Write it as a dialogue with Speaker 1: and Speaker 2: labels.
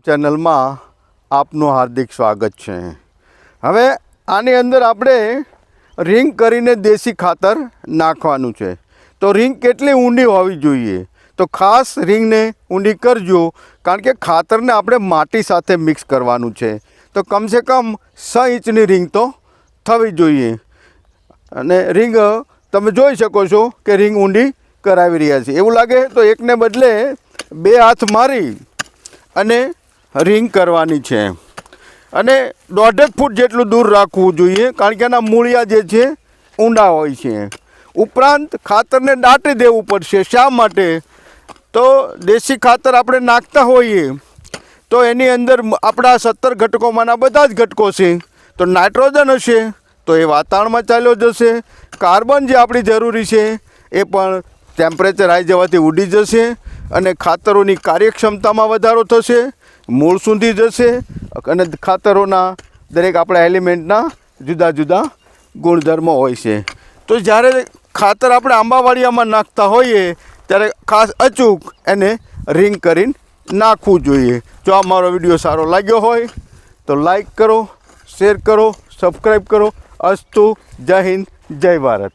Speaker 1: ચેનલમાં આપનું હાર્દિક સ્વાગત છે। હવે આની અંદર આપણે રિંગ કરીને દેશી ખાતર નાખવાનું છે। તો રિંગ કેટલી ઊંડી હોવી જોઈએ? તો ખાસ રિંગને ઊંડી કરજો, કારણ કે ખાતરને આપણે માટી સાથે મિક્સ કરવાનું છે। તો કમસે કમ 6 ઇંચની રિંગ તો થવી જોઈએ। અને રિંગ તમે જોઈ શકો છો કે રિંગ ઊંડી કરાવી રહ્યા છે। એવું લાગે તો એકને બદલે 2 હાથ મારી અને રિંગ કરવાની છે। અને 1.5 ફૂટ જેટલું દૂર રાખવું જોઈએ, કારણ કે એના મૂળિયા જે છે ઊંડા હોય છે। ઉપરાંત ખાતરને દાટી દેવું પડશે। શા માટે? તો દેશી ખાતર આપણે નાખતા હોઈએ તો એની અંદર આપણા 17 ઘટકોમાંના બધા જ ઘટકો છે। તો નાઇટ્રોજન હશે તો એ વાતાવરણમાં ચાલ્યો જશે। કાર્બન જે આપણી જરૂરી છે એ પણ ટેમ્પરેચર હાઈ જવાથી ઉડી જશે અને ખાતરોની કાર્યક્ષમતામાં વધારો થશે, મૂળ સુધી જશે અને ખાતરોના દરેક આપણા એલિમેન્ટના જુદા જુદા ગુણધર્મો હોય છે। તો જ્યારે ખાતર આપણે આંબાવાડિયામાં નાખતા હોઈએ ત્યારે ખાસ અચૂક એને રિંગ કરીને નાખવું જોઈએ। જો આ મારો વિડીયો સારો લાગ્યો હોય તો લાઈક કરો, શેર કરો, સબસ્ક્રાઈબ કરો। અસ્તુ, જય હિન્દ, જય ભારત।